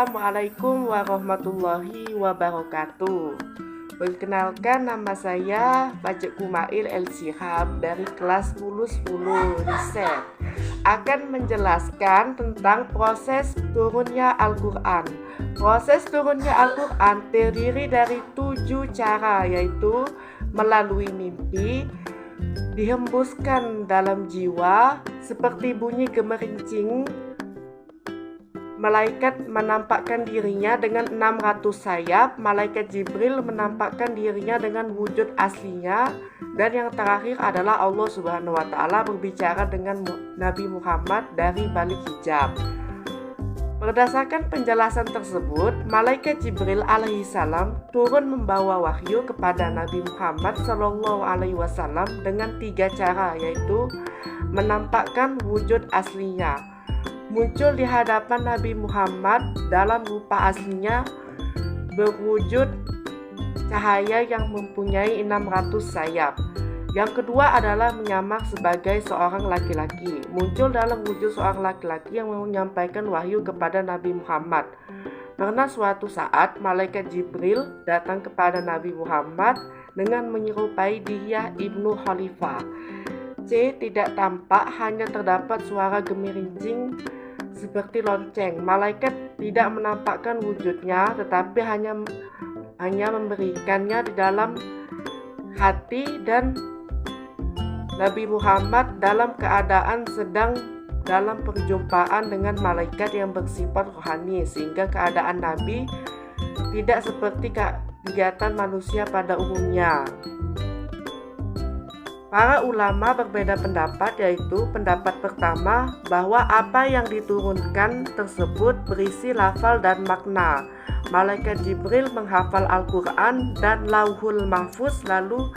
Assalamualaikum warahmatullahi wabarakatuh. Perkenalkan, nama saya Bajek Kumail El Shihab dari kelas 10 Riset akan menjelaskan tentang proses turunnya Al-Quran. Proses turunnya Al-Quran terdiri dari 7 cara, yaitu melalui mimpi, dihembuskan dalam jiwa seperti bunyi gemerincing, malaikat menampakkan dirinya dengan 600 sayap, malaikat Jibril menampakkan dirinya dengan wujud aslinya, dan yang terakhir adalah Allah Subhanahu wa Ta'ala berbicara dengan Nabi Muhammad dari balik hijab. Berdasarkan penjelasan tersebut, malaikat Jibril alaihissalam turun membawa wahyu kepada Nabi Muhammad sallallahu alaihi wasallam dengan 3 cara, yaitu menampakkan wujud aslinya, muncul di hadapan Nabi Muhammad dalam rupa aslinya berwujud cahaya yang mempunyai 600 sayap. Yang kedua adalah menyamar sebagai seorang laki-laki, muncul dalam wujud seorang laki-laki yang menyampaikan wahyu kepada Nabi Muhammad. Pernah suatu saat malaikat Jibril datang kepada Nabi Muhammad dengan menyerupai Dihyah ibnu Khalifah. C. Tidak tampak, hanya terdapat suara gemerincing seperti lonceng. Malaikat tidak menampakkan wujudnya, tetapi hanya memberikannya di dalam hati, dan Nabi Muhammad dalam keadaan sedang dalam perjumpaan dengan malaikat yang bersifat rohani, sehingga keadaan Nabi tidak seperti kegiatan manusia pada umumnya. Para ulama berbeda pendapat, yaitu pendapat pertama bahwa apa yang diturunkan tersebut berisi lafal dan makna. Malaikat Jibril menghafal Al-Quran dan Lauhul Mahfuz lalu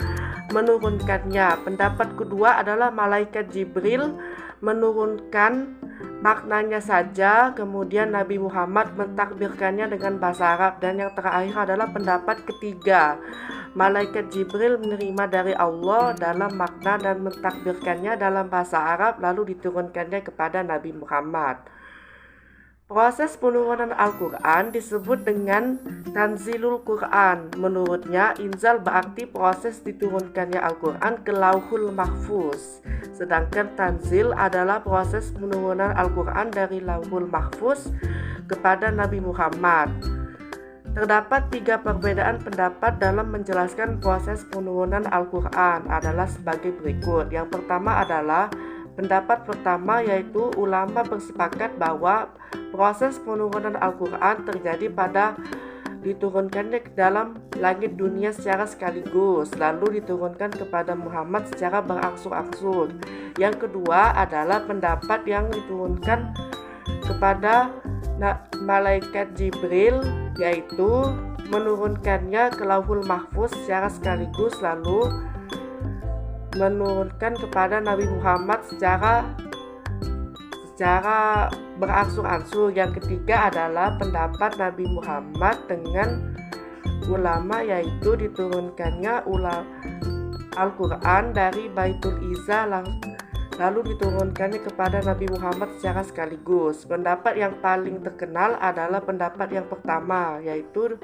menurunkannya. Pendapat kedua adalah malaikat Jibril menurunkan maknanya saja, kemudian Nabi Muhammad mentakbirkannya dengan bahasa Arab. Dan yang terakhir adalah pendapat ketiga, malaikat Jibril menerima dari Allah dalam makna dan mentakbirkannya dalam bahasa Arab lalu diturunkannya kepada Nabi Muhammad. Proses penurunan Al-Quran disebut dengan Tanzilul Quran. Menurutnya, inzal berarti proses diturunkannya Al-Quran ke Lauhul Mahfuz, sedangkan tanzil adalah proses penurunan Al-Quran dari Lauhul Mahfuz kepada Nabi Muhammad. Terdapat 3 perbedaan pendapat dalam menjelaskan proses penurunan Al-Quran adalah sebagai berikut. Yang pertama adalah pendapat pertama, yaitu ulama bersepakat bahwa proses penurunan Al-Quran terjadi pada diturunkannya ke dalam langit dunia secara sekaligus, lalu diturunkan kepada Muhammad secara berangsur-angsur. Yang kedua adalah pendapat yang diturunkan kepada malaikat Jibril, yaitu menurunkannya ke Lauhul Mahfuz secara sekaligus lalu menurunkan kepada Nabi Muhammad secara berangsur-angsur. Yang ketiga adalah pendapat Nabi Muhammad dengan ulama, yaitu diturunkannya Al-Quran dari Baitul Izzah lalu diturunkannya kepada Nabi Muhammad secara sekaligus. Pendapat yang paling terkenal adalah pendapat yang pertama, yaitu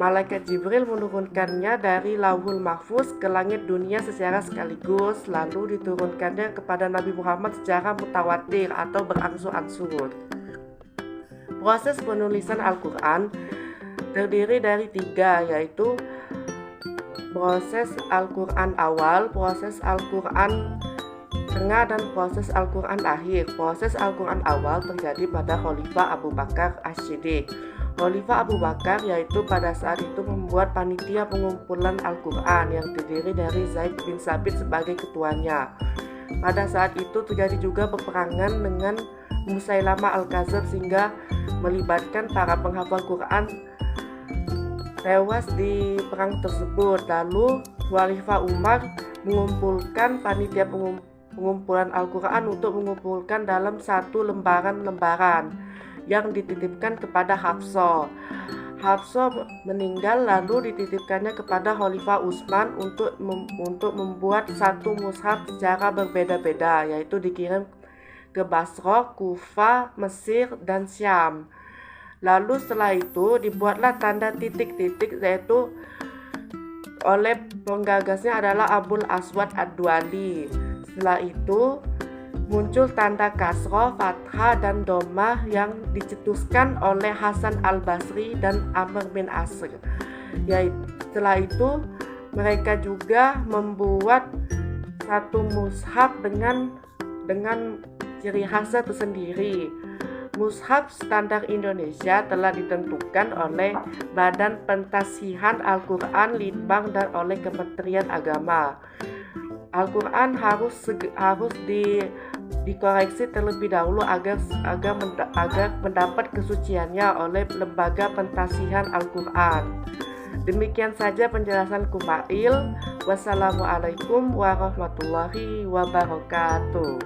malaikat Jibril menurunkannya dari Lauhul Mahfuz ke langit dunia secara sekaligus lalu diturunkannya kepada Nabi Muhammad secara mutawatir atau berangsur-angsur. Proses penulisan Al-Quran terdiri dari 3, yaitu proses Al-Quran awal, proses Al-Quran tengah, dan proses Al-Quran akhir. Proses Al-Quran awal terjadi pada Khalifah Abu Bakar As-Siddiq. Khalifah Abu Bakar yaitu pada saat itu membuat panitia pengumpulan Al-Quran yang terdiri dari Zaid bin Sabit sebagai ketuanya. Pada saat itu terjadi juga peperangan dengan Musailamah Al-Kadzab sehingga melibatkan para penghafal Quran tewas di perang tersebut. Lalu Khalifah Umar mengumpulkan panitia pengumpulan Al-Quran untuk mengumpulkan dalam 1 lembaran yang dititipkan kepada Hafsah. Hafsah meninggal lalu dititipkannya kepada Khalifah Utsman untuk membuat 1 mushaf secara berbeda-beda, yaitu dikirim ke Basrah, Kufah, Mesir, dan Syam. Lalu setelah itu dibuatlah tanda titik-titik, yaitu oleh penggagasnya adalah Abul Aswad Ad-Duali. Setelah itu muncul tanda kasroh, fathah, dan domah yang dicetuskan oleh Hasan al-Basri dan Amr bin Asr. Setelah itu mereka juga membuat satu mushaf dengan ciri khasnya tersendiri. Mushaf standar Indonesia telah ditentukan oleh Badan Pentasihan Al-Quran Litbang dan oleh Kementerian Agama. Al-Quran harus dikoreksi terlebih dahulu agar mendapat kesuciannya oleh Lembaga Pentasihan Al-Quran. Demikian saja penjelasan Kumail. Wassalamualaikum warahmatullahi wabarakatuh.